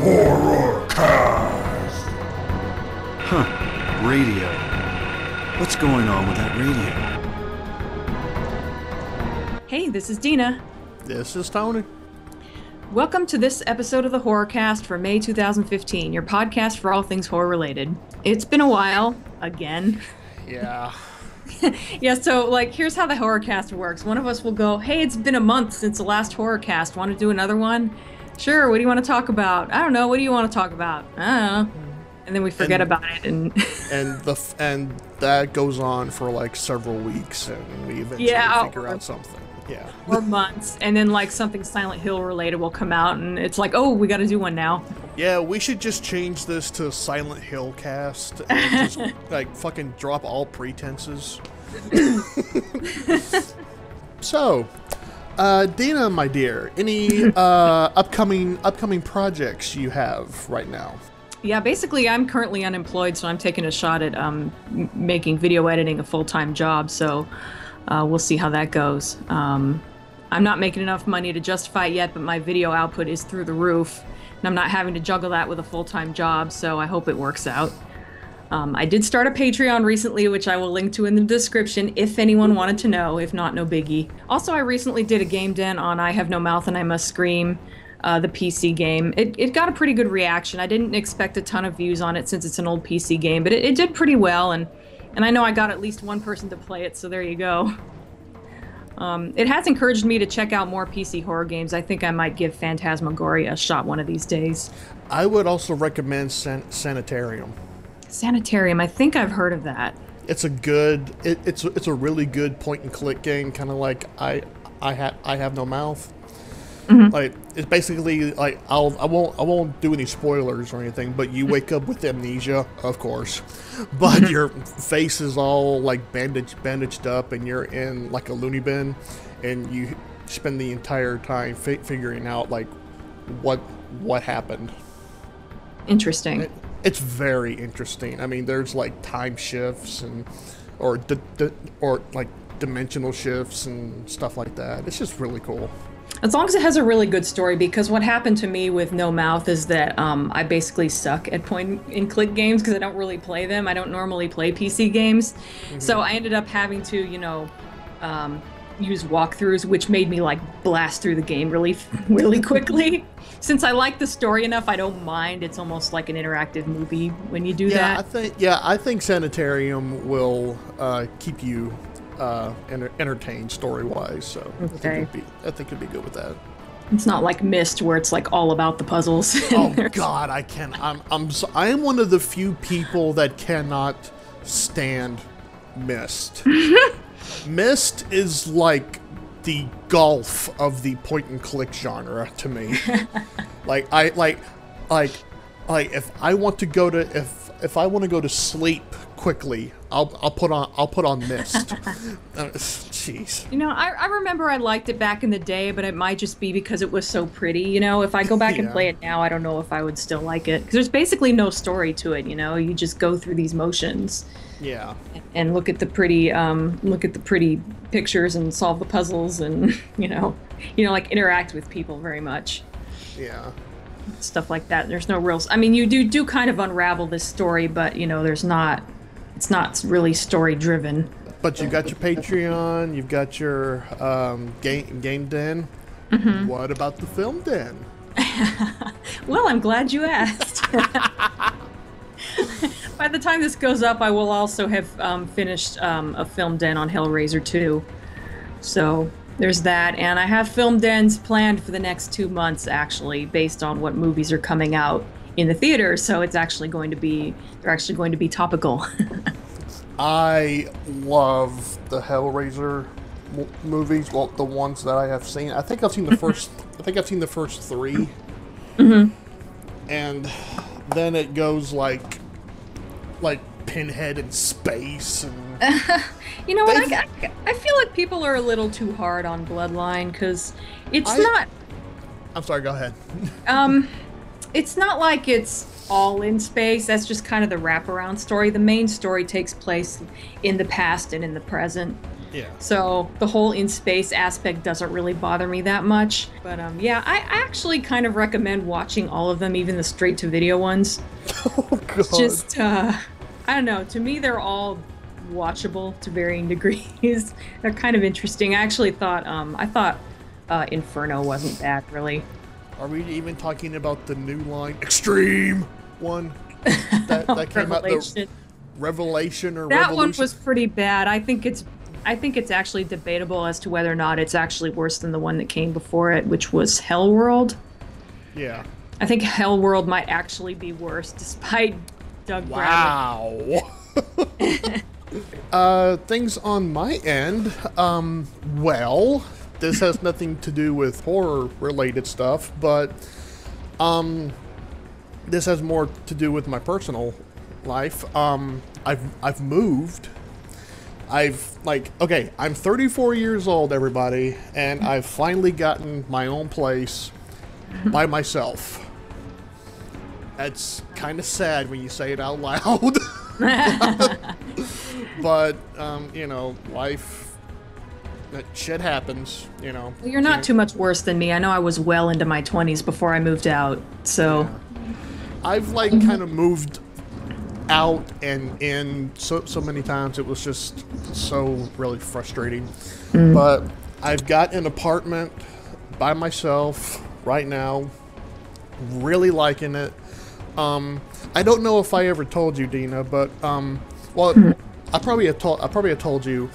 HorrorCast. Huh. Radio. What's going on with that radio? Hey, this is Dena. This is Tony. Welcome to this episode of the HorrorCast for May 2015, your podcast for all things horror-related. It's been a while, again. Yeah. Yeah, so, here's how the HorrorCast works. One of us will go, hey, it's been a month since the last HorrorCast. Want to do another one? Sure, what do you want to talk about? I don't know, what do you want to talk about? I don't know. And then we forget about it, and and that goes on for several weeks, and we eventually figure out something. Yeah. Or months, and then something Silent Hill related will come out, and it's oh, we got to do one now. Yeah, we should just change this to Silent Hill cast and just fucking drop all pretenses. So, Dena, my dear, any upcoming projects you have right now? Yeah, basically, I'm currently unemployed, so I'm taking a shot at making video editing a full-time job. So we'll see how that goes. I'm not making enough money to justify it yet, but my video output is through the roof, and I'm not having to juggle that with a full-time job. So I hope it works out. I did start a Patreon recently, which I will link to in the description if anyone wanted to know. If not, no biggie. Also, I recently did a game den on I Have No Mouth and I Must Scream. The PC game. It got a pretty good reaction. I didn't expect a ton of views on it since it's an old PC game, but it did pretty well, and I know I got at least one person to play it, so there you go. It has encouraged me to check out more PC horror games. I think I might give Phantasmagoria a shot one of these days. I would also recommend Sanitarium. Sanitarium, I think I've heard of that. It's a good, it's a really good point and click game, kind of like I Have No Mouth. Mm-hmm. It's basically I won't do any spoilers or anything, but you wake up with amnesia, of course, but your face is all bandaged up, and you're in a loony bin, and you spend the entire time figuring out what happened. Interesting. It's very interesting. I mean, there's time shifts or dimensional shifts and stuff like that. It's just really cool. As long as it has a really good story, because what happened to me with No Mouth is that I basically suck at point-and-click games because I don't really play them. I don't normally play PC games. Mm-hmm. So I ended up having to, use walkthroughs, which made me, blast through the game really, really quickly. Since I like the story enough, I don't mind. It's almost like an interactive movie when you do that. I think Sanitarium will keep you entertained story-wise, so okay. I think it'd be good with that. It's not like Myst, where it's all about the puzzles. Oh God, I am one of the few people that cannot stand Myst. Myst is the golf of the point-and-click genre to me. If I want to go to sleep quickly, I'll put on Myst. Jeez. I remember I liked it back in the day, but it might just be because it was so pretty. If I go back and play it now, I don't know if I would still like it, because there's basically no story to it. You just go through these motions. Yeah. And look at the pretty pictures and solve the puzzles, and interact with people very much. Yeah. Stuff like that. There's no real. I mean, you do kind of unravel this story, but there's not. It's not really story driven. But you got your Patreon, you've got your game den. Mm-hmm. What about the film den? Well, I'm glad you asked. By the time this goes up, I will also have finished a film den on Hellraiser 2. So there's that, and I have film dens planned for the next 2 months, actually, based on what movies are coming out in the theater. So they're actually going to be topical. I love the Hellraiser movies. Well, the ones that I have seen. I think I've seen the first. I think I've seen the first 3. Mm-hmm. And then it goes like Pinhead in space. And you know what? I feel like people are a little too hard on Bloodline, because it's not. I'm sorry. Go ahead. It's not like it's all in space. That's just kind of the wraparound story. The main story takes place in the past and in the present. Yeah. So the whole in space aspect doesn't really bother me that much. But yeah, I actually kind of recommend watching all of them, even the straight to video ones. Oh God. It's just I don't know. To me, they're all watchable to varying degrees. They're kind of interesting. I actually thought Inferno wasn't bad, really. Are we even talking about the new line Extreme one that came out? The Revelation or that Revolution? one was pretty bad. I think it's actually debatable as to whether or not it's actually worse than the one that came before it, which was Hellworld. Yeah. I think Hellworld might actually be worse, despite Doug Bradley. Wow. Things on my end. Well, this has nothing to do with horror-related stuff, but this has more to do with my personal life. I've moved. I'm 34 years old, everybody, and I've finally gotten my own place by myself. That's kind of sad when you say it out loud. But, life, that shit happens, Well, you're not too much worse than me. I know I was well into my 20s before I moved out, so... Yeah. I've, kind of moved out and in so many times. It was just so really frustrating. But I've got an apartment by myself right now. Really liking it. I don't know if I ever told you, Dena, but I probably have told you.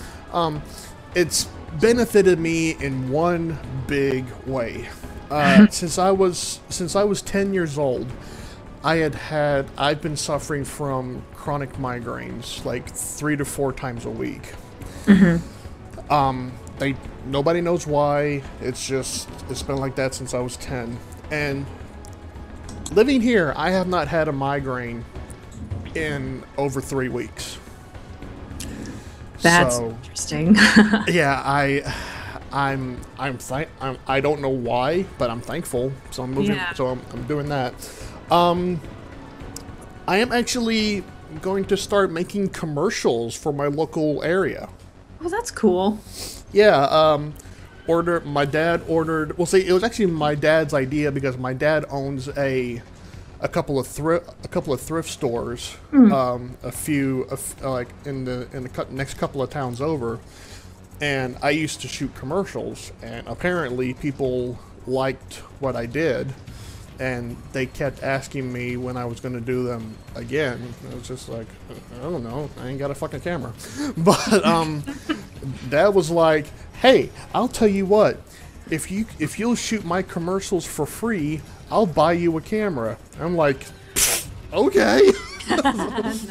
It's benefited me in one big way. Since I was 10 years old, I've been suffering from chronic migraines like 3 to 4 times a week. Nobody knows why. It's been like that since I was 10. And living here, I have not had a migraine in over 3 weeks. That's interesting. Yeah, I don't know why, but I'm thankful. So I'm moving. Yeah. So I'm doing that. I am actually going to start making commercials for my local area. Oh, that's cool. Yeah. My dad ordered. Well, see, it was actually my dad's idea because my dad owns a couple of thrift stores. A few like in the next couple of towns over. And I used to shoot commercials, and apparently people liked what I did, and they kept asking me when I was going to do them again. I was just like, I don't know, I ain't got a fucking camera. But Dad was like, hey, I'll tell you what, if you'll shoot my commercials for free, I'll buy you a camera. I'm like, okay. Nice.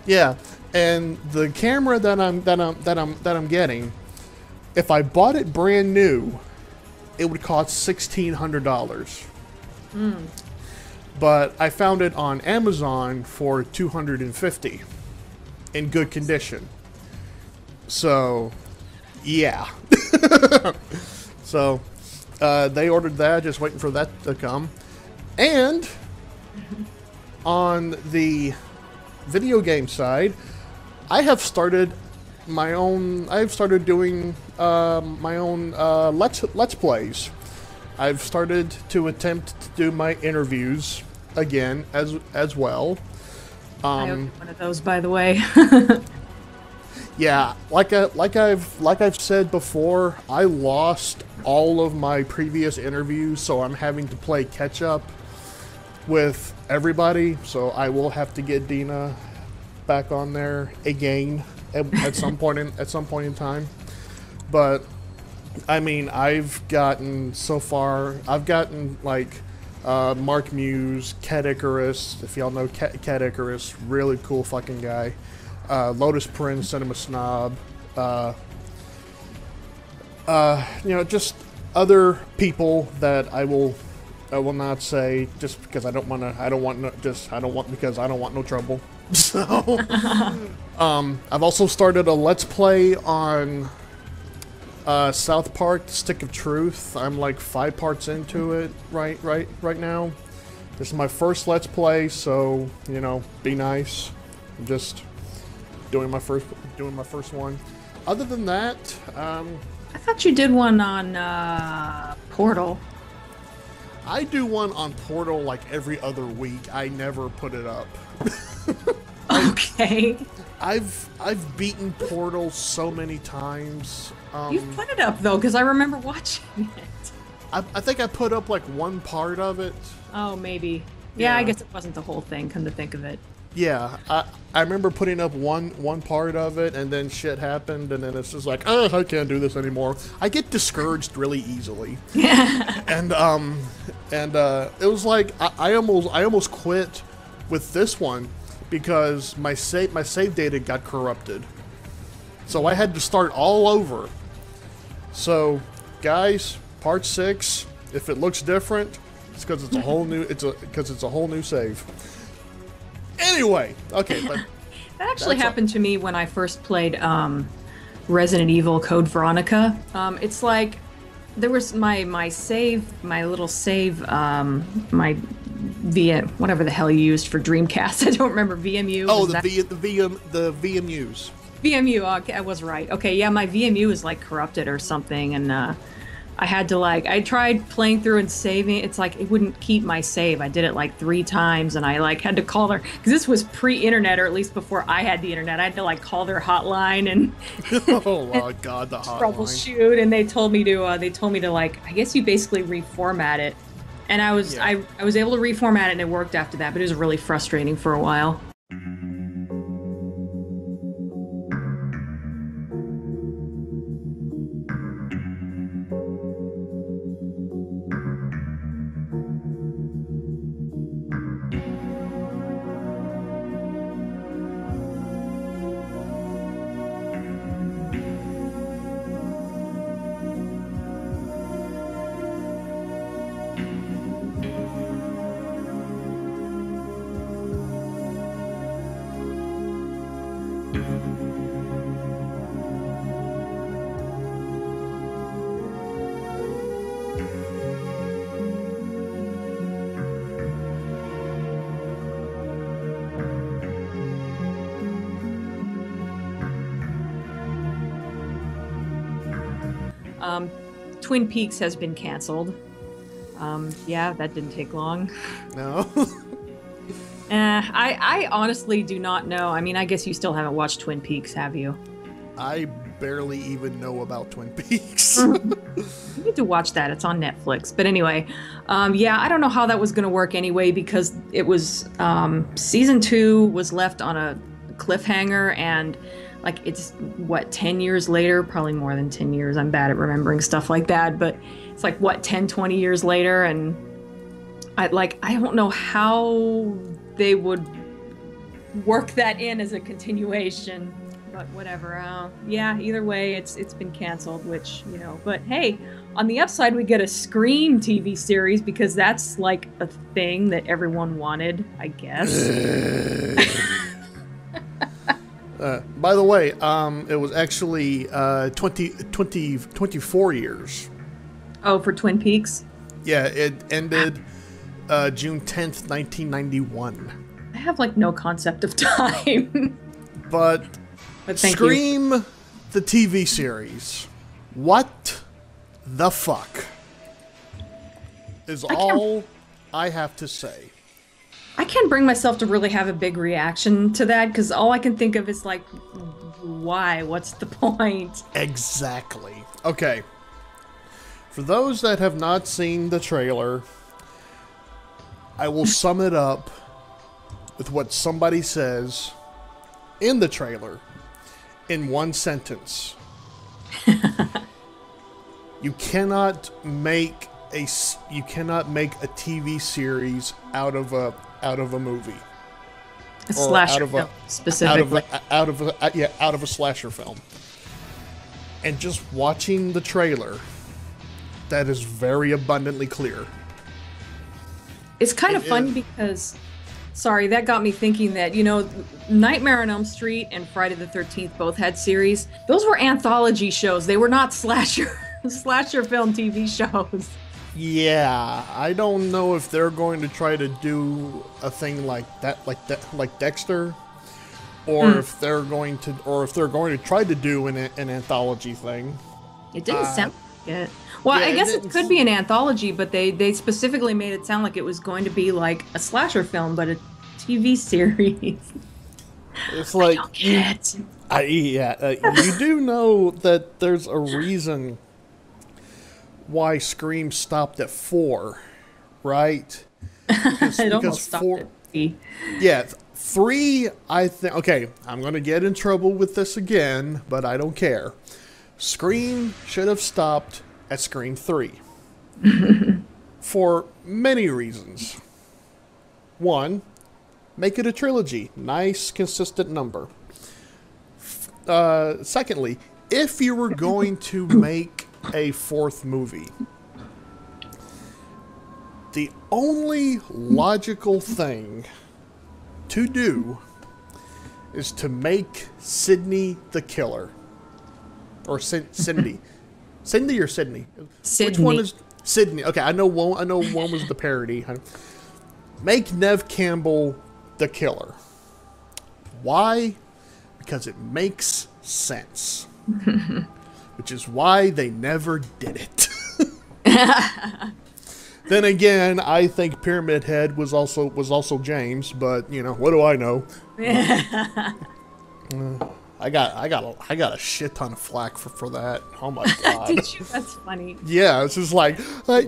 Yeah. And the camera that I'm getting, if I bought it brand new, it would cost $1,600. But I found it on Amazon for $250 in good condition. So, yeah. So, they ordered that, just waiting for that to come. And on the video game side, I have started my own. I've started doing my own let's plays. I've started to attempt to do my interviews again as well. I own one of those, by the way. Yeah, like I've said before, I lost all of my previous interviews, so I'm having to play catch up with everybody. So I will have to get Dena back on there again at some point in time. But I mean, I've gotten like Mark Muse, Cat Icarus, if y'all know Cat Icarus, really cool fucking guy. Lotus Prince, Cinema Snob, just other people that I will not say just because I don't want no trouble. So, I've also started a Let's Play on South Park: Stick of Truth. I'm like 5 parts into it right now. This is my first Let's Play, so be nice. I'm just doing my first one. Other than that, I thought you did one on Portal. I do one on Portal like every other week. I never put it up. Okay. I've beaten Portal so many times. You've put it up though, because I remember watching it. I think I put up like one part of it. Oh, maybe. Yeah, I guess it wasn't the whole thing, come to think of it. Yeah, I remember putting up one part of it, and then shit happened, and then it's just like, oh, I can't do this anymore. I get discouraged really easily. and it was like I almost quit with this one because my save data got corrupted, so I had to start all over. So, guys, part 6, if it looks different, it's because it's a whole new save. Anyway, okay, but that actually happened to me when I first played Resident Evil Code Veronica. It's like there was my little save, my via whatever the hell you used for Dreamcast. I don't remember VMU. Oh, the VMUs. VMU. Okay, I was right. Okay, yeah, my VMU is like corrupted or something, and I had to I tried playing through and saving. It's like it wouldn't keep my save. I did it like 3 times, and I had to call their, because this was pre-internet, or at least before I had the internet. I had to call their hotline and oh my god, the hotline. Troubleshoot, and they told me to I guess you basically reformat it, and I was able to reformat it, and it worked after that. But it was really frustrating for a while. Twin Peaks has been canceled. Yeah, that didn't take long. No. I honestly do not know. I mean, I guess you still haven't watched Twin Peaks, have you? I barely even know about Twin Peaks. You need to watch that. It's on Netflix. But anyway, yeah, I don't know how that was going to work anyway, because it was season 2 was left on a cliffhanger, and it's 10 years later, probably more than 10 years. I'm bad at remembering stuff like that, but it's 10, 20 years later, and I don't know how they would work that in as a continuation, but whatever. Yeah, either way, it's been canceled, which, but hey, on the upside, we get a Scream TV series, because that's a thing that everyone wanted, I guess. By the way, it was actually 24 years. Oh, for Twin Peaks? Yeah, it ended June 10th, 1991. I have no concept of time. But Scream, you. the TV series, what the fuck is all I have to say. I can't bring myself to really have a big reaction to that, because all I can think of is why? What's the point? Exactly. Okay. For those that have not seen the trailer, I will sum it up with what somebody says in the trailer in one sentence. You cannot make a TV series out of a movie. A slasher film, specifically. Out of a slasher film. And just watching the trailer, that is very abundantly clear. It's kind of funny because, sorry, that got me thinking that, Nightmare on Elm Street and Friday the 13th both had series. Those were anthology shows. They were not slasher film TV shows. Yeah, I don't know if they're going to try to do a thing like that, like Dexter, or if they're going to try to do an anthology thing. It didn't sound like it. Well, yeah, I guess it could be an anthology, but they specifically made it sound like it was going to be like a slasher film, but a TV series. It's like, I don't get it. you do know that there's a reason why Scream stopped at 4, right? It almost stopped at 3. Yeah, 3, I think... Okay, I'm going to get in trouble with this again, but I don't care. Scream should have stopped at Scream 3. For many reasons. 1, make it a trilogy. Nice, consistent number. Secondly, if you were going to make a 4th movie, the only logical thing to do is to make Sidney the killer. Or Cindy. Cindy or Sydney? Sydney. Which one is Sydney? Okay, I know one was the parody. Make Nev Campbell the killer. Why? Because it makes sense. Which is why they never did it. Then again, I think Pyramid Head was also James, but you know, what do I know? I got a shit ton of flack for that. Oh my god! Did you? That's funny. Yeah, it's just like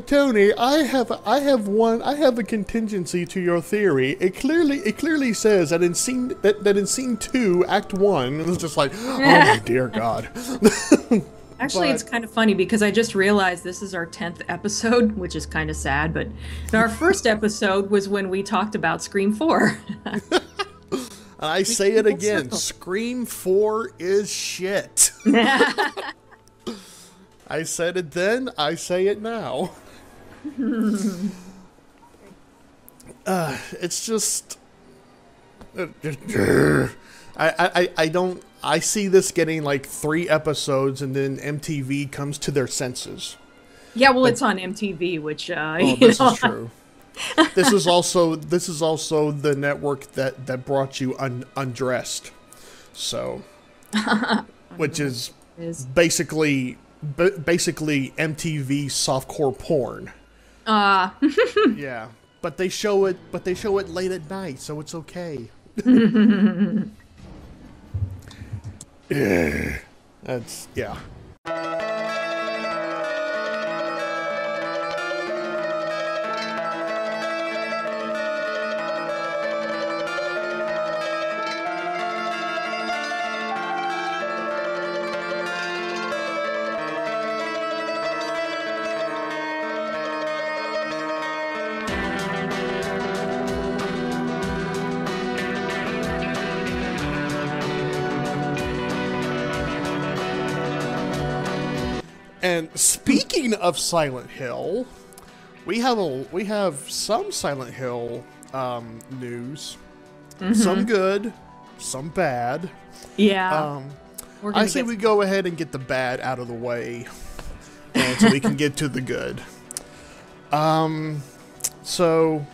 Tony, I have a contingency to your theory. It clearly says that in scene 2, Act 1, it's just like, oh my dear God. Actually, it's kind of funny because I just realized this is our 10th episode, which is kind of sad. But our first episode was when we talked about Scream 4. And I say it again, Scream 4 is shit. I said it then, I say it now. It's just... I see this getting like 3 episods and then MTV comes to their senses. Yeah, well, it's on MTV, which, this is true. This is also the network that brought you Undressed, so which is basically MTV softcore porn. Yeah, but they show it late at night, so it's okay. That's yeah. And speaking of Silent Hill, we have some Silent Hill news. Some good, some bad. Yeah. I say we go ahead and get the bad out of the way, and so we can get to the good. So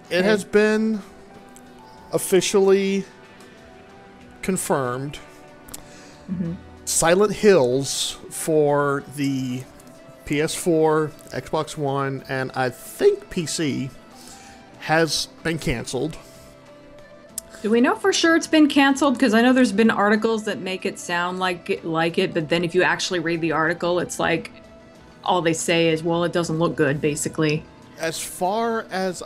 it has been officially confirmed. Silent Hills for the PS4, Xbox One, and I think PC has been canceled. Do we know for sure it's been canceled? Because I know there's been articles that make it sound like it, but then if you actually read the article, it's like all they say is, well, it doesn't look good, basically. As far as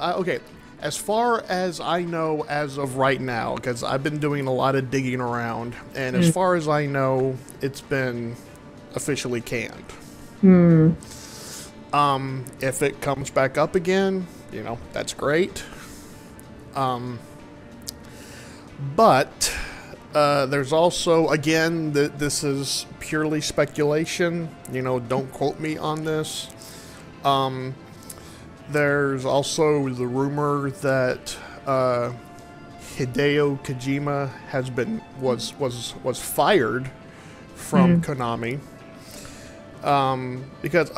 I know as of right now, because I've been doing a lot of digging around, and as far as I know, it's been officially canned. If it comes back up again, you know, that's great. But there's also, again, this is purely speculation. You know, don't quote me on this. There's also the rumor that Hideo Kojima was fired from Konami, because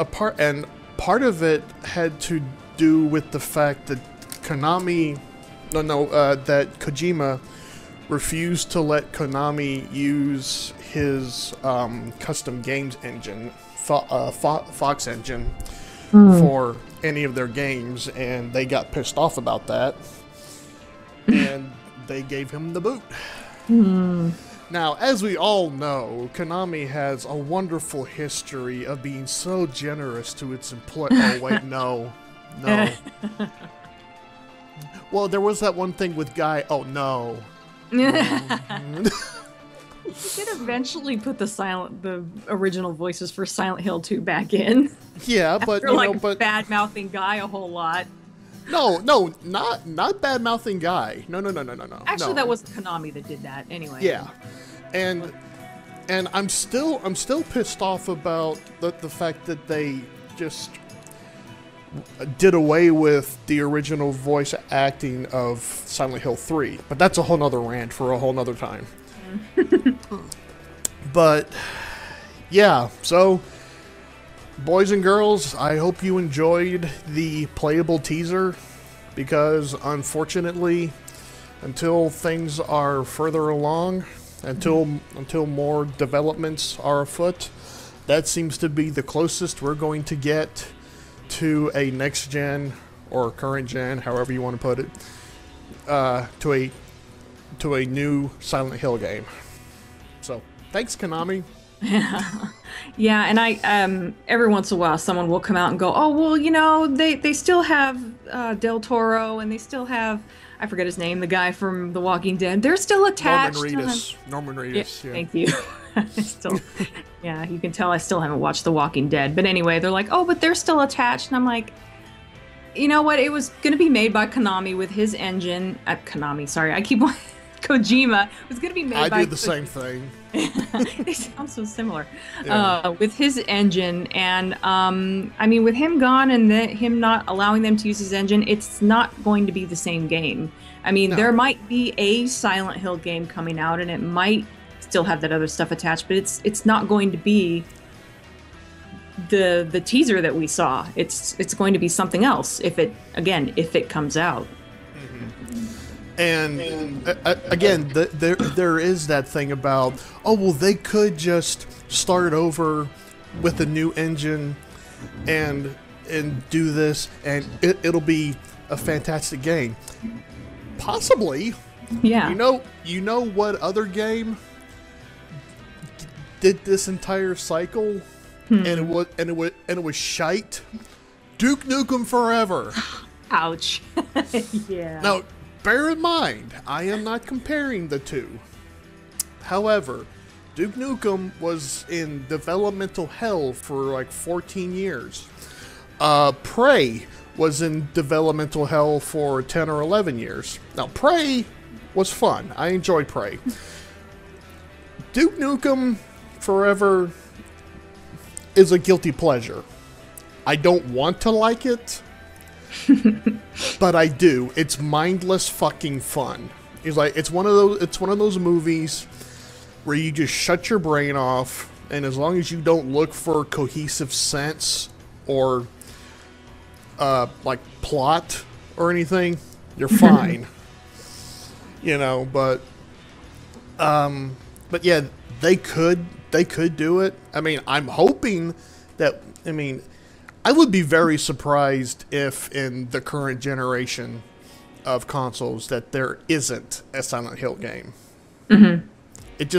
part of it had to do with the fact that that Kojima refused to let Konami use his custom games engine, Fox engine, for any of their games, and they got pissed off about that, and they gave him the boot. Now, as we all know, Konami has a wonderful history of being so generous to its employees. Oh, wait, no. Well, there was that one thing with Guy. Oh, no. You could eventually put the original voices for Silent Hill 2 back in. Yeah, but After, bad mouthing Guy a whole lot. No, not bad mouthing Guy. No. Actually, that was Konami that did that. Anyway. Yeah, and I'm still pissed off about the fact that they just did away with the original voice acting of Silent Hill 3. But that's a whole nother rant for a whole nother time. But yeah, so boys and girls, I hope you enjoyed the playable teaser, because unfortunately, until things are further along, until more developments are afoot, that seems to be the closest we're going to get to a next gen or current gen, however you want to put it, to a new Silent Hill game. So thanks, Konami. Yeah, and I every once in a while someone will come out and go, oh well, they still have Del Toro, and they still have, I forget his name, the guy from The Walking Dead. They're still attached. Norman Reedus. Yeah. Thank you. Yeah, you can tell I still haven't watched The Walking Dead. But anyway, they're like, oh, but they're still attached. And I'm like, you know what? It was going to be made by Konami with his engine. Konami, sorry. I keep Kojima. It was going to be made by... I do the same thing. They sound so similar. Yeah. With his engine. And, I mean, with him gone and him not allowing them to use his engine, it's not going to be the same game. I mean, there might be a Silent Hill game coming out, and it might still have that other stuff attached, but it's not going to be the teaser that we saw. It's going to be something else if it comes out. And again, there is that thing about, oh well, they could just start over with a new engine and do this, and it'll be a fantastic game. Possibly. Yeah. You know what other game did this entire cycle, and it was shite? Duke Nukem Forever. Ouch. Yeah. Now, bear in mind, I am not comparing the two. However, Duke Nukem was in developmental hell for like 14 years. Prey was in developmental hell for 10 or 11 years. Now, Prey was fun. I enjoyed Prey. Duke Nukem Forever is a guilty pleasure. I don't want to like it, but I do. It's mindless fucking fun. It's one of those movies where you just shut your brain off, and as long as you don't look for cohesive sense or like plot or anything, you're fine. But yeah, they could do it. I mean, I'm hoping that, I would be very surprised if in the current generation of consoles that there isn't a Silent Hill game. Mm-hmm. It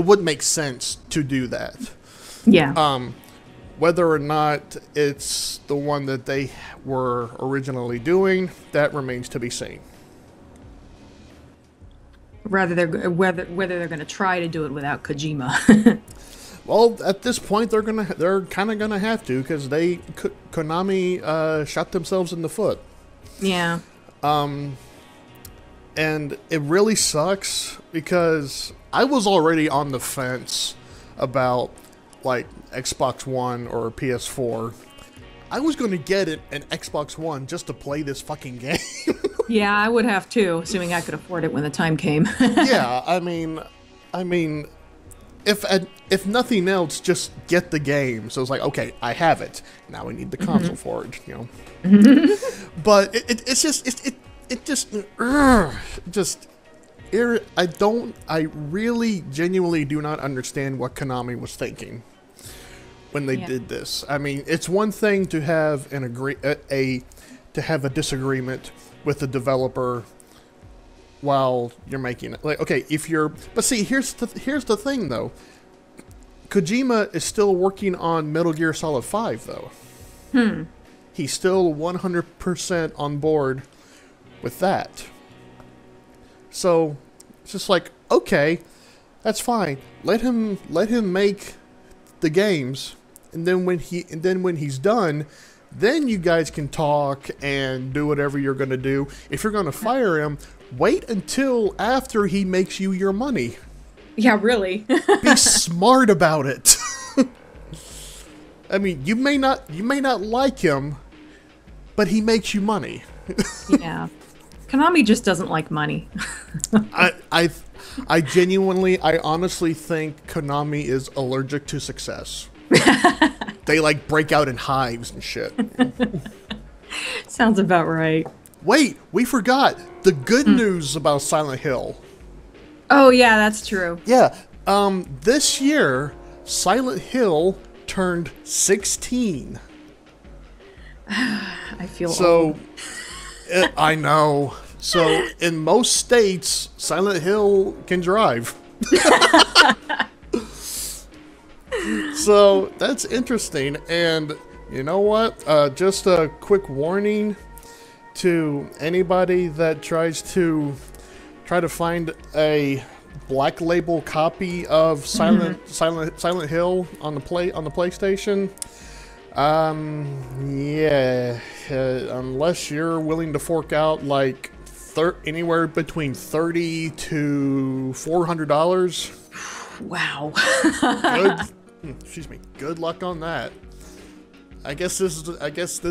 wouldn't make sense to do that. Yeah. Whether or not it's the one that they were originally doing, that remains to be seen. Whether they're going to try to do it without Kojima. Well, at this point, they're kind of gonna have to, because Konami shot themselves in the foot. Yeah. And it really sucks, because I was already on the fence about like Xbox One or PS4. I was going to get an Xbox One just to play this fucking game. Yeah, I would have too, assuming I could afford it when the time came. Yeah, I mean, if nothing else, just get the game. So it's like, okay, I have it. Now I need the console for it, But it just I really genuinely do not understand what Konami was thinking when they did this. I mean, it's one thing to have to have a disagreement with the developer while you're making it. Like, okay, but see, here's the thing though. Kojima is still working on Metal Gear Solid 5 though. He's still 100% on board with that. So it's just like, okay, that's fine. Let him make the games, and then when he's done, then you guys can talk and do whatever you're going to do. If you're going to fire him, wait until after he makes you your money. Yeah, really. Be smart about it. I mean, you may not like him, but he makes you money. Yeah. Konami just doesn't like money. I honestly think Konami is allergic to success. They like break out in hives and shit. Sounds about right. Wait, we forgot the good news about Silent Hill. Oh yeah, that's true. Yeah, this year Silent Hill turned 16. I feel so. I know. So in most states, Silent Hill can drive. So that's interesting. And you know what? Just a quick warning to anybody that tries to find a black label copy of Silent Hill on the PlayStation. Yeah, unless you're willing to fork out like anywhere between $30 to $400. Wow. Excuse me. Good luck on that. I guess this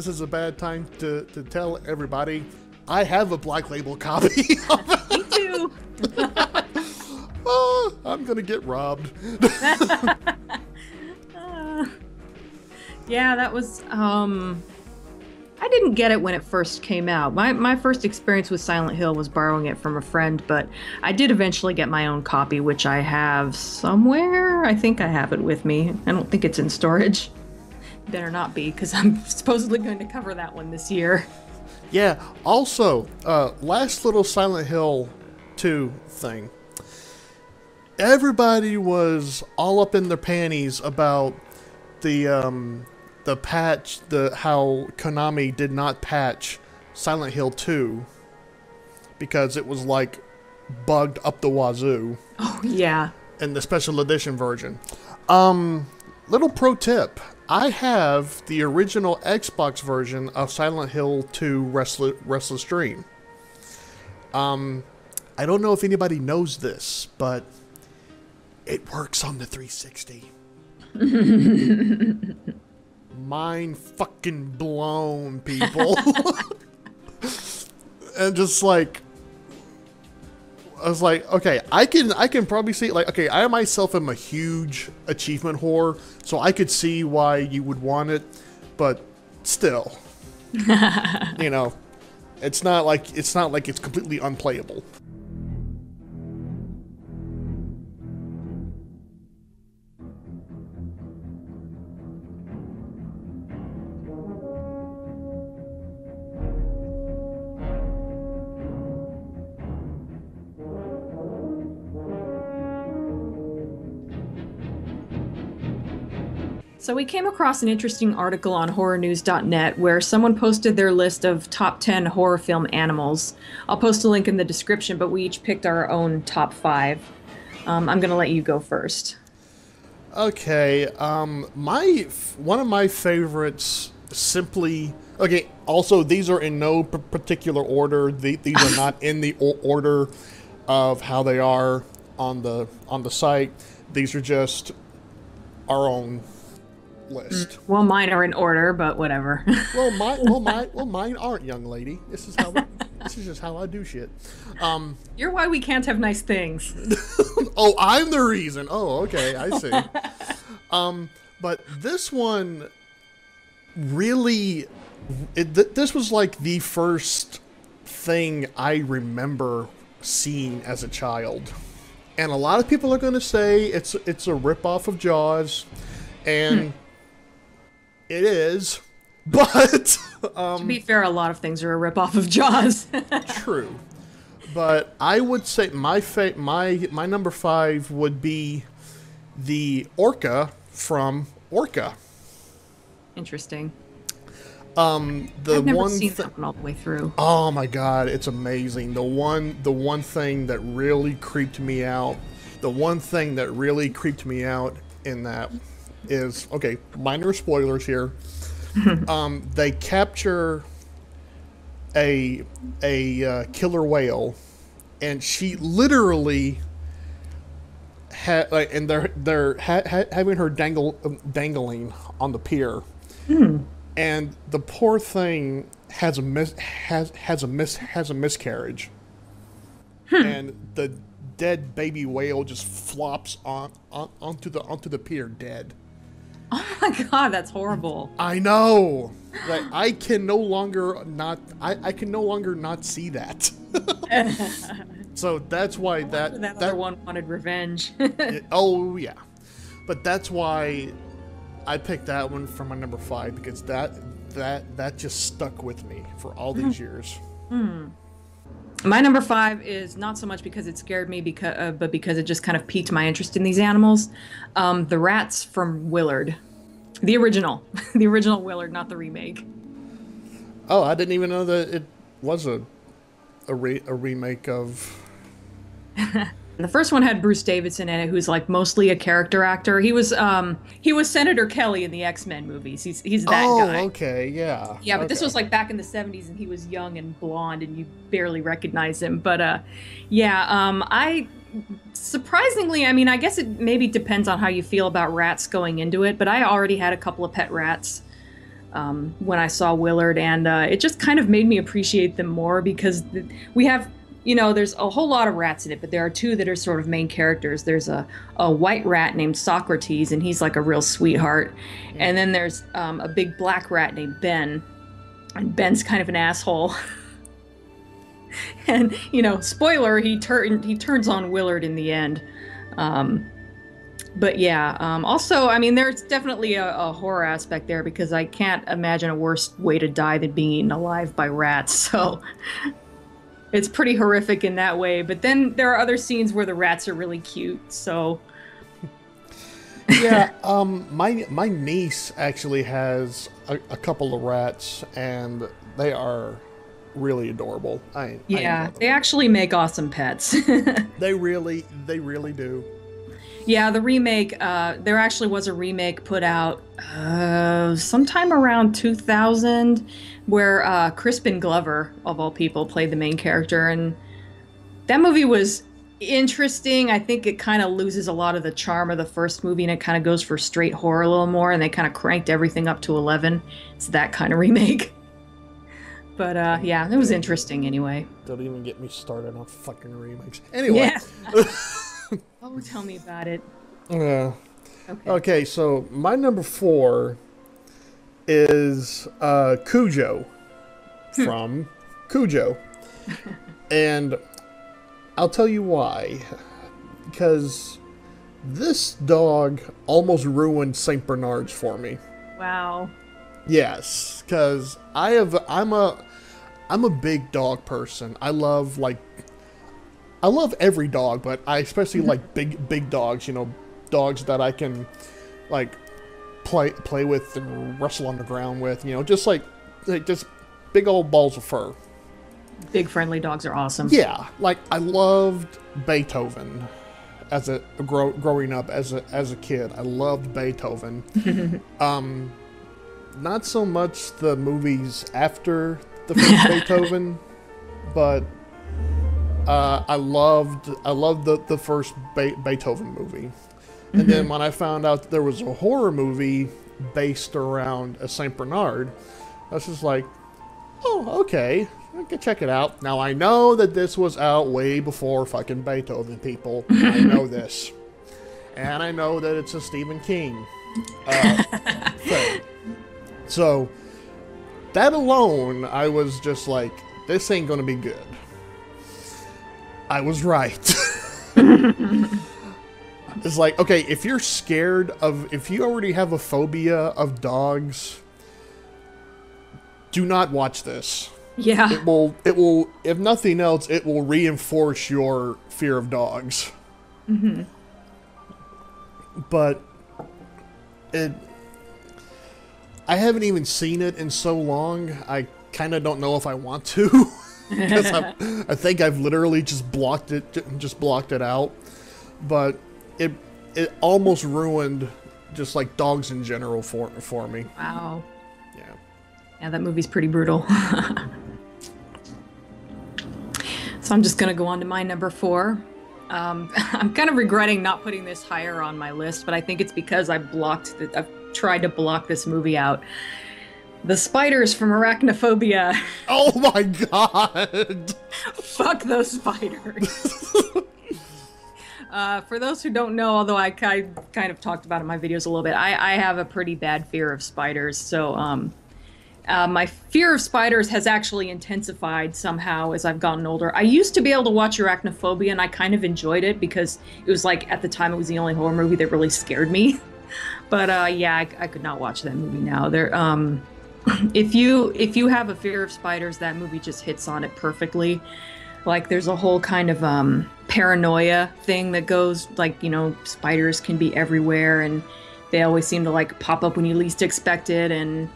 is a bad time to tell everybody I have a black label copy. Me too. Oh, I'm gonna get robbed. Yeah, that was, I didn't get it when it first came out. My first experience with Silent Hill was borrowing it from a friend, but I did eventually get my own copy, which I have somewhere. I think I have it with me. I don't think it's in storage. Better not be, because I'm supposedly going to cover that one this year. Yeah, also, last little Silent Hill 2 thing. Everybody was all up in their panties about the patch, how Konami did not patch Silent Hill 2 because it was like bugged up the wazoo. Oh yeah. In the special edition version. Little pro tip. I have the original Xbox version of Silent Hill 2 Restless Dream. I don't know if anybody knows this, but it works on the 360. Mind fucking blown, people. And just like, I was like, okay, I can probably see, like, okay, I myself am a huge achievement whore, so I could see why you would want it, but still, you know, it's not like it's completely unplayable. So we came across an interesting article on horrornews.net where someone posted their list of top 10 horror film animals. I'll post a link in the description, but we each picked our own top 5. I'm going to let you go first. Okay, one of my favorites simply... Okay, also these are in no particular order. These are not in the order of how they are on the site. These are just our own list. Well, mine are in order, but whatever. Mine aren't, young lady. This is just how I do shit. You're why we can't have nice things. Oh, I'm the reason. Oh, okay, I see. But this one really, this was like the first thing I remember seeing as a child. And a lot of people are going to say it's a ripoff of Jaws, and it is. But to be fair, a lot of things are a ripoff of Jaws. True. But I would say my number 5 would be the orca from Orca. Interesting. I've never seen that one all the way through. Oh my god, it's amazing. The one thing that really creeped me out. The one thing that really creeped me out in that is, okay, minor spoilers here. They capture a killer whale, and she literally and they're having her dangling on the pier, and the poor thing has a miscarriage, and the dead baby whale just flops onto the pier dead. Oh my god, that's horrible. I know. Like I can no longer not see that. So that's why that other one wanted revenge. Oh yeah. But that's why I picked that one for my number 5, because that just stuck with me for all these years. My number 5 is not so much because it scared me, but because it just kind of piqued my interest in these animals. The rats from Willard. The original. The original Willard, not the remake. Oh, I didn't even know that it was a remake of... The first one had Bruce Davison in it, who's like mostly a character actor. He was Senator Kelly in the X-Men movies. He's that guy. Oh, okay, yeah. Yeah, but okay. This was like back in the 70s, and he was young and blonde, and you barely recognize him. But I surprisingly, I mean, I guess it maybe depends on how you feel about rats going into it. But I already had a couple of pet rats when I saw Willard, and it just kind of made me appreciate them more, because we have. You know, there's a whole lot of rats in it, but there are 2 that are sort of main characters. There's a white rat named Socrates, and he's like a real sweetheart. And then there's a big black rat named Ben, and Ben's kind of an asshole. And, you know, spoiler, he turns on Willard in the end. But yeah, also, I mean, there's definitely a horror aspect there, because I can't imagine a worse way to die than being eaten alive by rats. So... it's pretty horrific in that way, but then there are other scenes where the rats are really cute, so... Yeah, my niece actually has a couple of rats, and they are really adorable. Yeah, they actually make awesome pets. They really do. Yeah, the remake, there actually was a remake put out sometime around 2000, where Crispin Glover, of all people, played the main character, and that movie was interesting. I think it kind of loses a lot of the charm of the first movie, and it kind of goes for straight horror a little more, and they kind of cranked everything up to 11. It's that kind of remake. But yeah, it was interesting anyway. Don't even get me started on fucking remakes. Anyway. Yeah. Oh, tell me about it. Okay, so my number 4 is Cujo from Cujo. And I'll tell you why. Because this dog almost ruined St. Bernard's for me. Wow. Yes, because I'm a big dog person. I love every dog, but I especially like big dogs, you know, dogs that I can like play with and wrestle on the ground with, you know, just just big old balls of fur. Big friendly dogs are awesome. Yeah, like I loved Beethoven as growing up as a kid. I loved Beethoven. Not so much the movies after the first Beethoven, but I loved the first Beethoven movie. And then when I found out that there was a horror movie based around a St. Bernard, I was just like, oh, okay, I can check it out. Now I know that this was out way before fucking Beethoven, people. I know this. And I know that it's a Stephen King thing. So, that alone, I was just like, this ain't gonna be good. I was right. It's like, okay, if you're scared of, if you already have a phobia of dogs, do not watch this. Yeah. It will, if nothing else, it will reinforce your fear of dogs. Mm-hmm. But I haven't even seen it in so long, I kind of don't know if I want to. Because I think I've literally just blocked it out. But it almost ruined just like dogs in general for me. Wow. Yeah. Yeah, that movie's pretty brutal. So I'm just gonna go on to my number 4. I'm kind of regretting not putting this higher on my list, but I think it's because I've tried to block this movie out. The spiders from Arachnophobia. Oh my god! Fuck those spiders. For those who don't know, although I kind of talked about it in my videos a little bit, I have a pretty bad fear of spiders. So my fear of spiders has actually intensified somehow as I've gotten older. I used to be able to watch Arachnophobia, and I kind of enjoyed it because it was like, at the time, it was the only horror movie that really scared me. But yeah, I could not watch that movie now. If you have a fear of spiders, that movie just hits on it perfectly. Like, there's a whole kind of paranoia thing that goes, like, you know, spiders can be everywhere, and they always seem to like pop up when you least expect it. And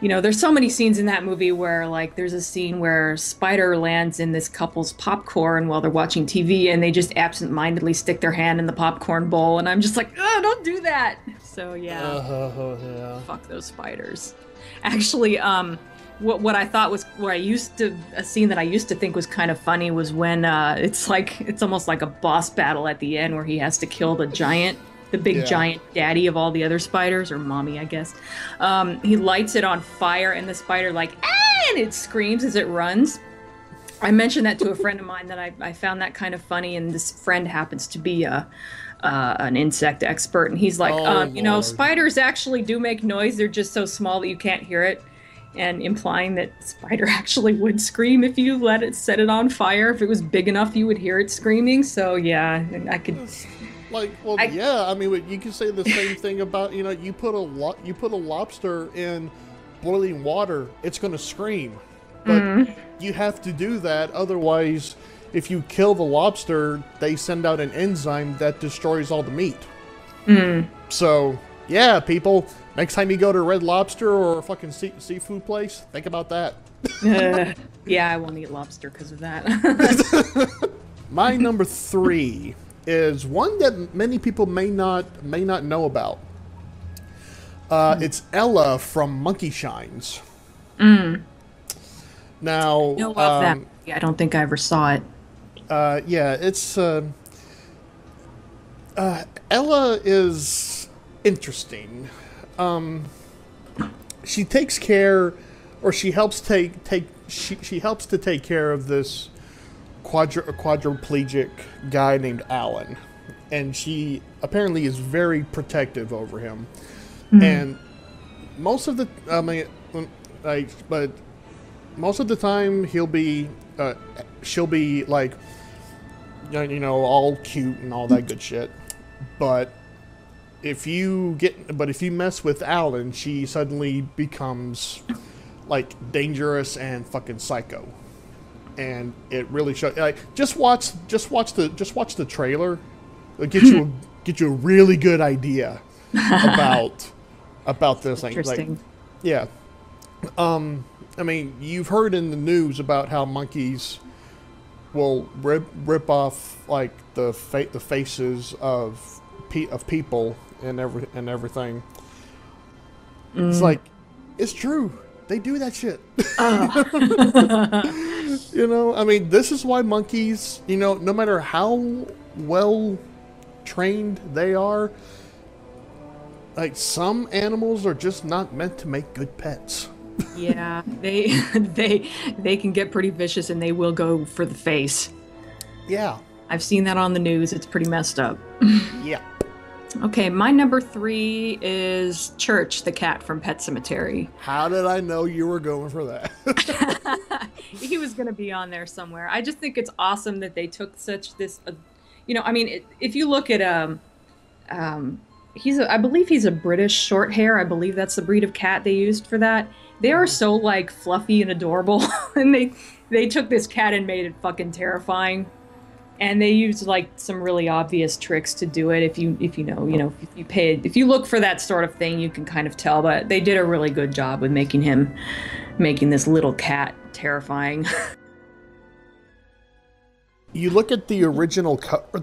you know, there's so many scenes in that movie where, like, there's a scene where a spider lands in this couple's popcorn while they're watching TV, and they just absent-mindedly stick their hand in the popcorn bowl, and I'm just like, oh, don't do that. So yeah, Yeah. fuck those spiders. Actually, what I thought was, a scene that I used to think was kind of funny was when it's almost like a boss battle at the end where he has to kill the big giant daddy of all the other spiders, or mommy, I guess. He lights it on fire, and the spider, like, ah, and it screams as it runs. I mentioned that to a friend of mine that I found that kind of funny, and this friend happens to be an insect expert, and he's like, you know, spiders actually do make noise. They're just so small that you can't hear it. And implying that spider actually would scream if you set it on fire. If it was big enough, you would hear it screaming. So yeah, I could. Like, well, yeah. I mean, you can say the same thing about, you know, you put a lobster in boiling water, it's going to scream, but you have to do that. Otherwise, if you kill the lobster, they send out an enzyme that destroys all the meat. So yeah, people. Next time you go to Red Lobster or a fucking seafood place, think about that. Yeah, I won't eat lobster because of that. My number 3 is one that many people may not know about. It's Ella from Monkey Shines. Now, No, love that. Yeah, I don't think I ever saw it. Yeah, it's Ella is interesting. She takes care, or she helps to take care of this quadriplegic guy named Alan, and she apparently is very protective over him. And most of the time she'll be like, you know, all cute and all that good shit, but if you mess with Alan, she suddenly becomes like dangerous and fucking psycho, and it really shows. Like, just watch the trailer. It'll get you a really good idea about this thing. Interesting. Like, yeah. I mean, you've heard in the news about how monkeys will rip off like the faces of people and everything. It's like, it's true. They do that shit. You know, I mean, this is why monkeys, you know, no matter how well trained they are, like, some animals are just not meant to make good pets. Yeah, they can get pretty vicious, and they will go for the face. Yeah. I've seen that on the news. It's pretty messed up. Yeah. Okay, my number 3 is Church, the cat from Pet Sematary. How did I know you were going for that? he was going to be on there somewhere. I just think it's awesome that they took such this, you know, I mean, if you look at I believe he's a British short hair. I believe that's the breed of cat they used for that. They are so like fluffy and adorable, and they took this cat and made it fucking terrifying. And they used like some really obvious tricks to do it. If you know, if you look for that sort of thing, you can kind of tell. But they did a really good job with making this little cat terrifying. You look at the original cover,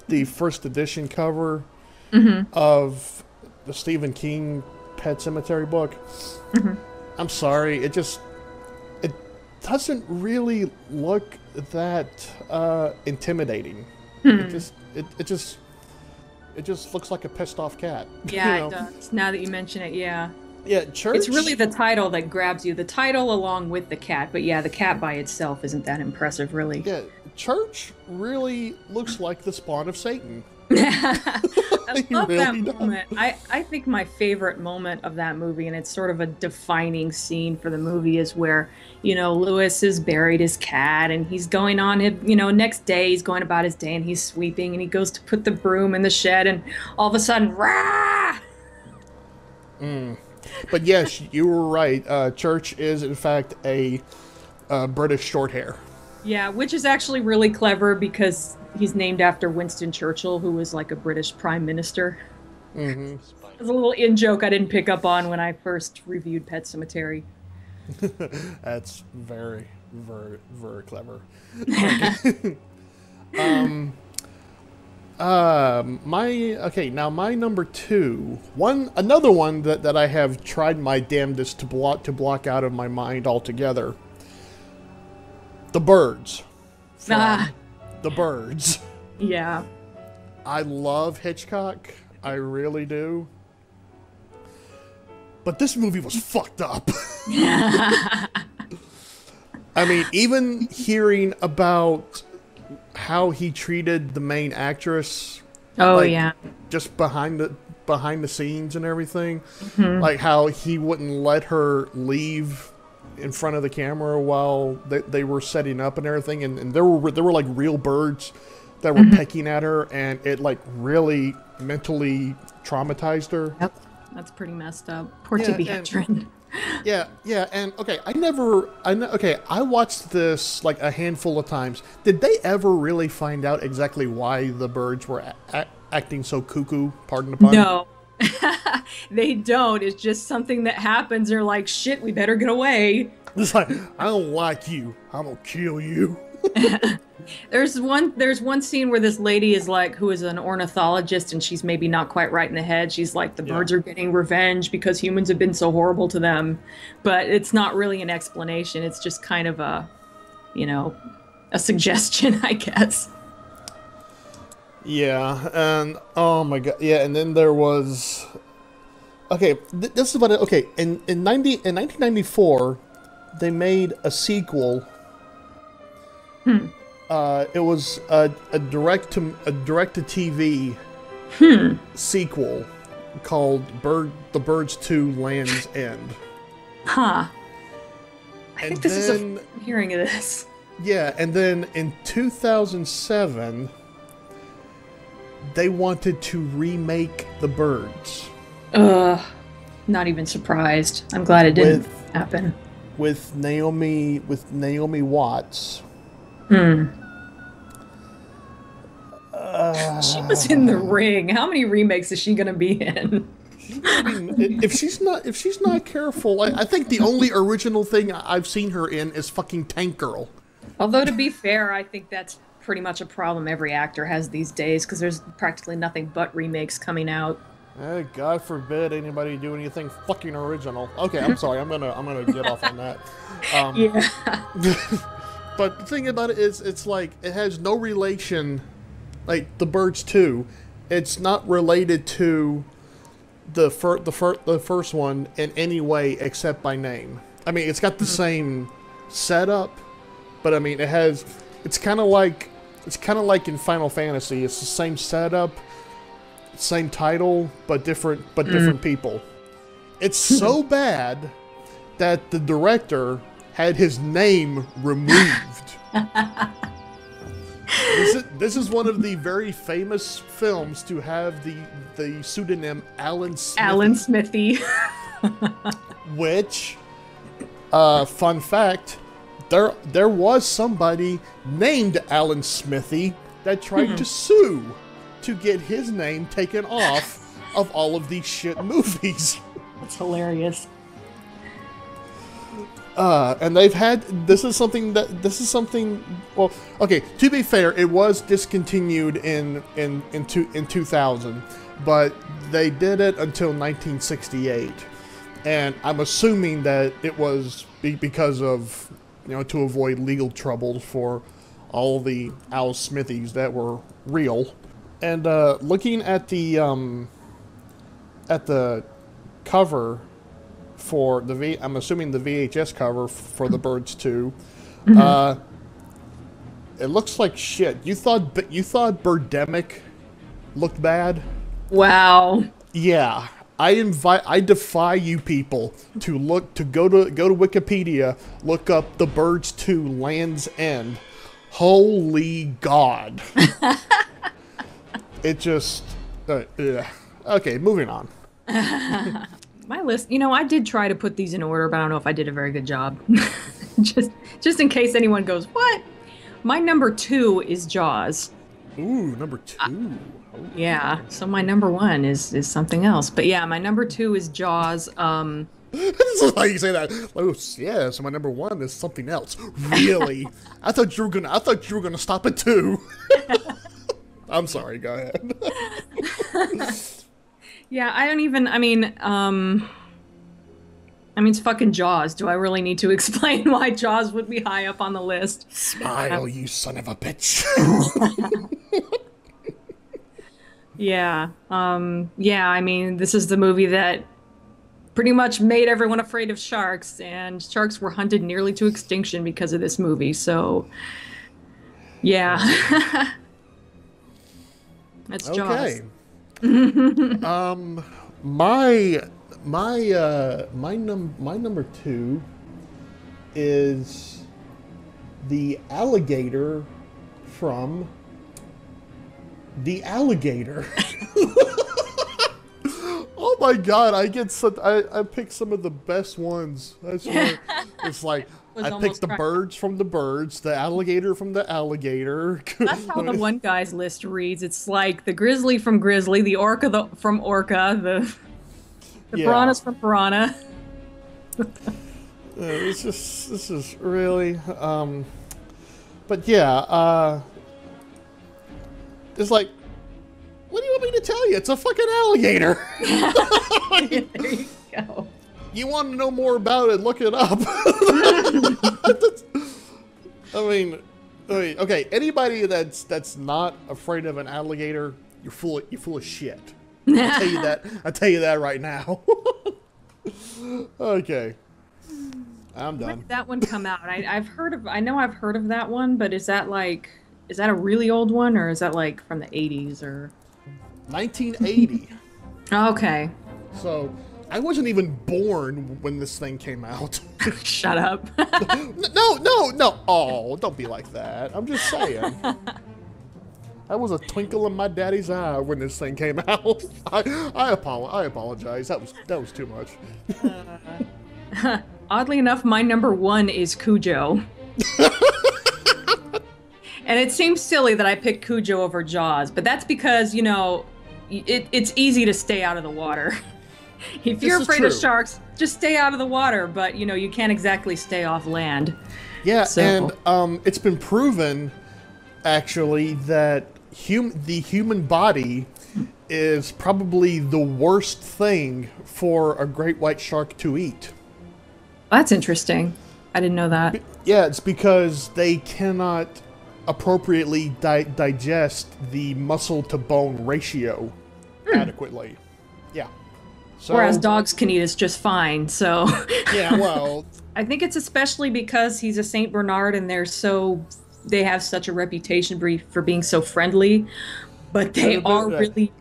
the first edition cover of the Stephen King Pet Sematary book. I'm sorry, it doesn't really look that intimidating. It just looks like a pissed off cat. Yeah, it does. Now that you mention it, yeah. Yeah, Church. It's really the title that grabs you. The title along with the cat, but yeah, the cat by itself isn't that impressive, really. Yeah, Church really looks like the spawn of Satan. I love that moment. I think my favorite moment of that movie, and it's sort of a defining scene for the movie, is where, you know, Lewis has buried his cat and he's going on, next day he's going about his day and he's sweeping and he goes to put the broom in the shed and all of a sudden, rah! But yes, you were right. Church is, in fact, a British shorthair. Yeah, which is actually really clever because he's named after Winston Churchill, who was like a British prime minister. It was a little in-joke I didn't pick up on when I first reviewed Pet Sematary. That's very, very, very clever. My number two, another one that I have tried my damnedest to block out of my mind altogether. The Birds. The Birds. Yeah. I love Hitchcock. I really do. But this movie was fucked up. I mean, even hearing about how he treated the main actress. Oh, yeah. Just behind the scenes and everything. Like how he wouldn't let her leave in front of the camera while they were setting up and everything, and there were like real birds that were pecking at her, and it like really mentally traumatized her. Yep, that's pretty messed up. Poor Tippi Hedren. And I watched this like a handful of times. Did they ever really find out exactly why the birds were acting so cuckoo? Pardon the pun. No. They don't. It's just something that happens. They're like, shit, we better get away. It's like, I don't like you. I'm gonna kill you. There's one scene where this lady is like, who is an ornithologist, and she's maybe not quite right in the head. She's like, the birds are getting revenge because humans have been so horrible to them. But it's not really an explanation. It's just kind of a suggestion, I guess. Yeah, and oh my god, yeah, and then there was, this is about it. Okay, in 1994, they made a sequel. It was a direct to TV sequel called The Birds 2: Land's End. I think this is I'm hearing of this. Yeah, and then in 2007. They wanted to remake The Birds. Not even surprised. I'm glad it didn't happen. With Naomi Watts. She was in The Ring. How many remakes is she gonna be in? If she's not careful, I think the only original thing I've seen her in is fucking Tank Girl. Although to be fair, I think that's pretty much a problem every actor has these days, because there's practically nothing but remakes coming out. God forbid anybody do anything fucking original. Okay, I'm sorry. I'm gonna get off on that. But the thing about it is, it's like it has no relation. Like The Birds 2, it's not related to the first one in any way except by name. I mean, it's got the same setup, but I mean, it's kind of like in Final Fantasy. It's the same setup, same title, but different people. It's so bad that the director had his name removed. This is one of the very famous films to have the pseudonym Alan Smithy. Alan Smithy. Which, fun fact, there was somebody named Alan Smithy that tried to sue to get his name taken off of all of these shit movies. That's hilarious. And they've had, well, okay, to be fair, it was discontinued in 2000, but they did it until 1968. And I'm assuming that it was because of, to avoid legal troubles for all the Al Smithies that were real. And looking at the cover for I'm assuming the VHS cover for The Birds 2, it looks like shit. You thought Birdemic looked bad? Wow. Yeah. I defy you people to go to Wikipedia, look up The Birds 2 Land's End. Holy God. It just okay, moving on. My list, I did try to put these in order, but I don't know if I did a very good job. just in case anyone goes, what? My number 2 is Jaws. Ooh, number 2. Yeah, so my number 1 is something else. But yeah, my number 2 is Jaws. This is how you say that. Oh, yeah, so my number 1 is something else. Really? I thought you were gonna stop at 2. I'm sorry, go ahead. Yeah, it's fucking Jaws. Do I really need to explain why Jaws would be high up on the list? Smile, you son of a bitch. Yeah. This is the movie that pretty much made everyone afraid of sharks, and sharks were hunted nearly to extinction because of this movie, so yeah. That's Jaws. Okay. My number 2 is the alligator from The Alligator. Oh my God! I picked some of the best ones. I swear. It's like I picked the birds from the birds, the alligator from the alligator. That's how the one guy's list reads. It's like the grizzly from grizzly, the orca from orca, the piranhas from piranha. This is really, but yeah, it's like, what do you want me to tell you? It's a fucking alligator. There you go. You want to know more about it? Look it up. Okay. Anybody that's not afraid of an alligator, you're full of shit. I'll tell you that right now. Okay. I'm done. When did that one come out? I know I've heard of that one, but is that a really old one, or is that like from the 80s or 1980? Okay. So I wasn't even born when this thing came out. Shut up. No. Oh, don't be like that. I'm just saying. That was a twinkle in my daddy's eye when this thing came out. I apologize. That was too much. Oddly enough, my number 1 is Cujo. And it seems silly that I picked Cujo over Jaws, but that's because, it's easy to stay out of the water. If you're afraid of sharks, just stay out of the water, but, you can't exactly stay off land. Yeah, so. And it's been proven, actually, that the human body is probably the worst thing for a great white shark to eat. That's interesting. I didn't know that. Yeah, it's because they cannot appropriately digest the muscle-to-bone ratio adequately. Yeah. So, whereas dogs can eat us just fine, so... Yeah, well... I think it's especially because he's a Saint Bernard and they have such a reputation for being so friendly, but they are really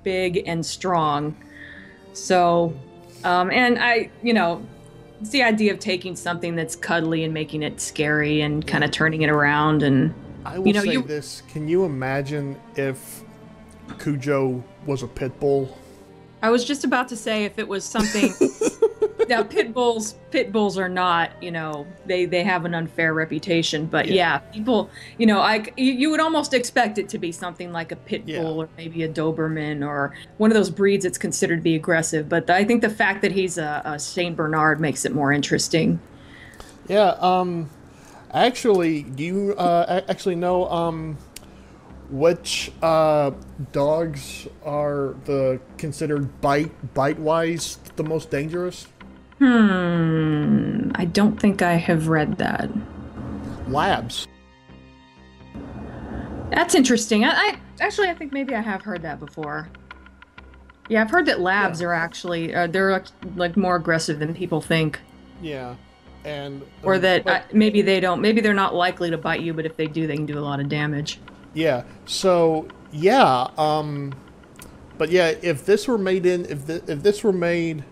big and strong. So, and It's the idea of taking something that's cuddly and making it scary and kind of turning it around. And I will say this: can you imagine if Cujo was a pit bull? I was just about to say if it was something. Now, pit bulls are not, they have an unfair reputation. But yeah, people, you would almost expect it to be something like a pit bull or maybe a Doberman or one of those breeds that's considered to be aggressive. But I think the fact that he's a Saint Bernard makes it more interesting. Yeah. Actually, do you actually know which dogs are considered bite-wise the most dangerous? I don't think I have read that. Labs. That's interesting. I think maybe I have heard that before. Yeah, I've heard that labs are actually they're like more aggressive than people think. Yeah, and or that maybe they're not likely to bite you, but if they do, they can do a lot of damage. Yeah. So yeah, but yeah, if this were made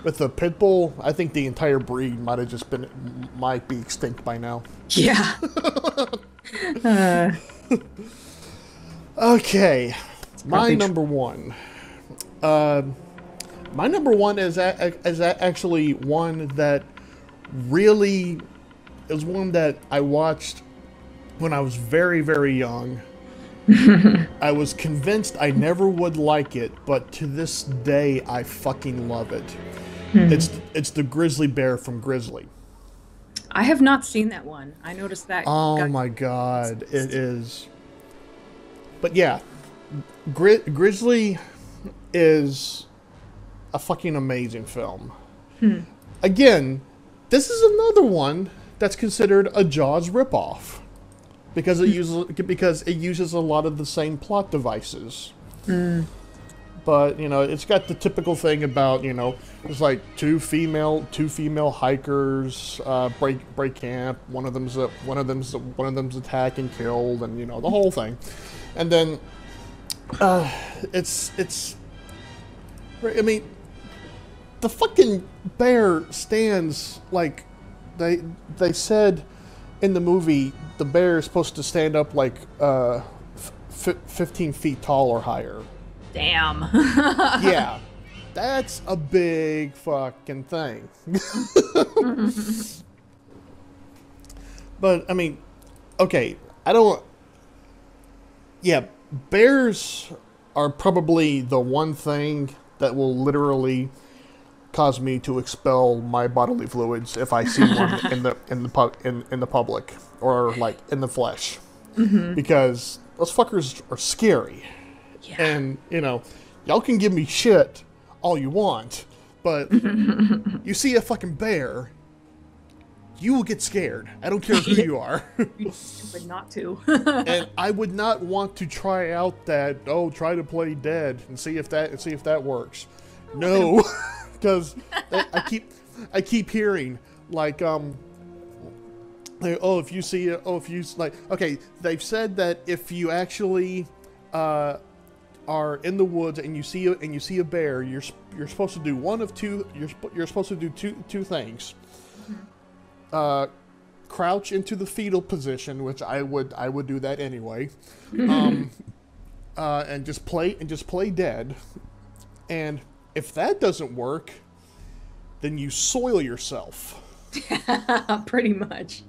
with a pit bull, I think the entire breed might be extinct by now. Yeah. Okay, my number one. My number one is actually one that really is one that I watched when I was very, very young. I was convinced I never would like it, but to this day, I fucking love it. It's the grizzly bear from Grizzly. I have not seen that one. I noticed that. Oh my god, it is. But yeah, Grizzly is a fucking amazing film. Again, this is another one that's considered a Jaws ripoff. Because it uses a lot of the same plot devices. But it's got the typical thing about it's like two female hikers break camp. One of them's attacked and killed, and the whole thing. And then it's I mean, the fucking bear stands like they said in the movie. The bear is supposed to stand up like 15 feet tall or higher. Damn. Yeah, that's a big fucking thing. But I mean, okay, yeah, bears are probably the one thing that will literally cause me to expel my bodily fluids if I see one in the public or like in the flesh, because those fuckers are scary. Yeah. And y'all can give me shit all you want, but you see a fucking bear, you will get scared. I don't care who you are. You're stupid not to. And I would not want to try out try to play dead and see if that works. No. Because I keep hearing like they've said that if you actually are in the woods and you see a bear, you're supposed to do one of two. You're supposed to do two things. Crouch into the fetal position, which I would do that anyway. And just play dead. And if that doesn't work, then you soil yourself. Pretty much.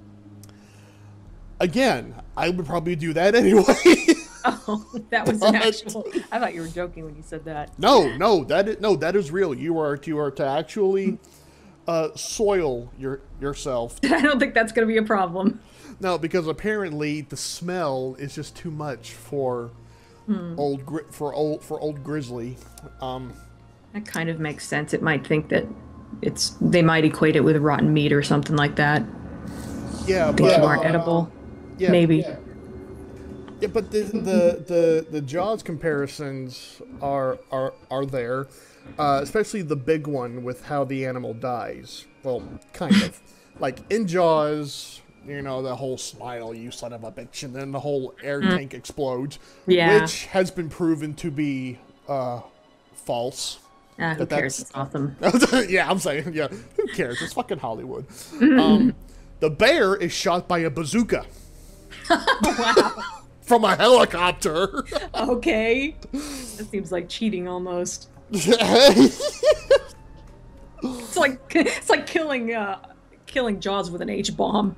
Again, I would probably do that anyway. Oh, that was an actual. I thought you were joking when you said that. No, that is real. You are to actually soil yourself. I don't think that's going to be a problem. No, because apparently the smell is just too much for old grizzly. That kind of makes sense. It might think that they might equate it with rotten meat or something like that. Yeah, things aren't edible. Yeah, maybe. Yeah, but the Jaws comparisons are there, especially the big one with how the animal dies. Well, kind of. Like in Jaws, the whole smile, you son of a bitch, and then the whole air tank explodes, which has been proven to be false. Who cares? It's awesome. Yeah, I'm saying, yeah, who cares? It's fucking Hollywood. The bear is shot by a bazooka. Wow. From a helicopter. Okay. That seems like cheating almost. It's like killing Jaws with an H-bomb.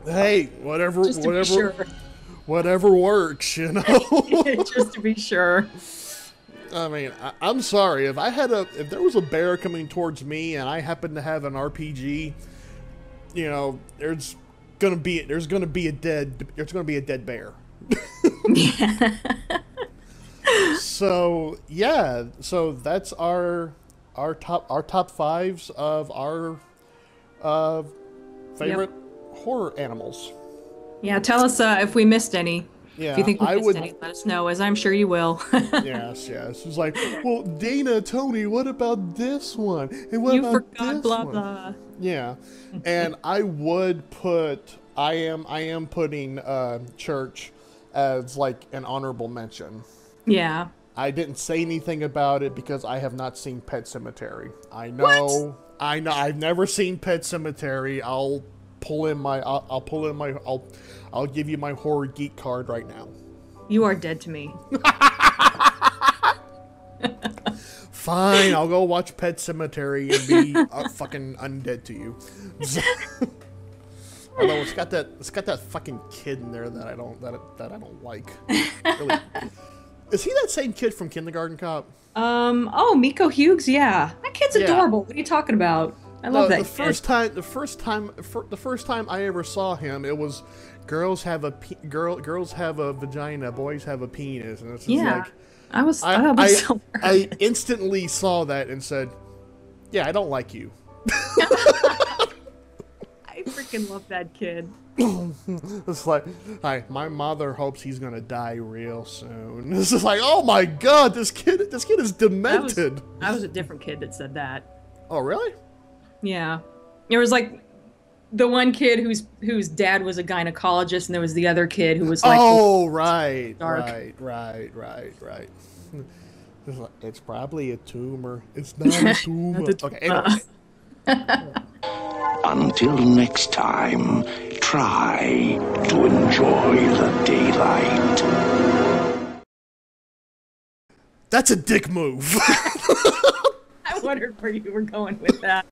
Hey, whatever works, you know. Just to be sure. I mean, I'm sorry if there was a bear coming towards me and I happened to have an RPG, you know, there's gonna be a dead bear. Yeah. So yeah, so that's our top fives of our favorite horror animals. Yeah, tell us if we missed any. Yeah, if you think we missed any, let us know, as I'm sure you will. Yes. It's like, well, Dana, Tony, what about this one? And what you about forgot this blah one? blah. Yeah, and I am putting Church as like an honorable mention. Yeah. I didn't say anything about it because I have not seen Pet Sematary. I know. I've never seen Pet Sematary. I'll give you my horror geek card right now. You are dead to me. Fine, I'll go watch Pet Sematary and be fucking undead to you. Although it's got that fucking kid in there that I don't like. Really. Is he that same kid from Kindergarten Cop? Oh, Miko Hughes, yeah. That kid's adorable. What are you talking about? I love that kid. The first time I ever saw him, it was girls have a vagina, boys have a penis, and it's just like I instantly saw that and said, yeah, I don't like you. I freaking love that kid. It's like, hi, my mother hopes he's gonna die real soon. This is like, oh my god, this kid is demented. That was a different kid that said that. Oh really? Yeah, there was like the one kid whose dad was a gynecologist, and there was the other kid who was like, oh right. It's probably a tumor. It's not a tumor. Okay, anyway. Until next time, try to enjoy the daylight. That's a dick move. I wondered where you were going with that.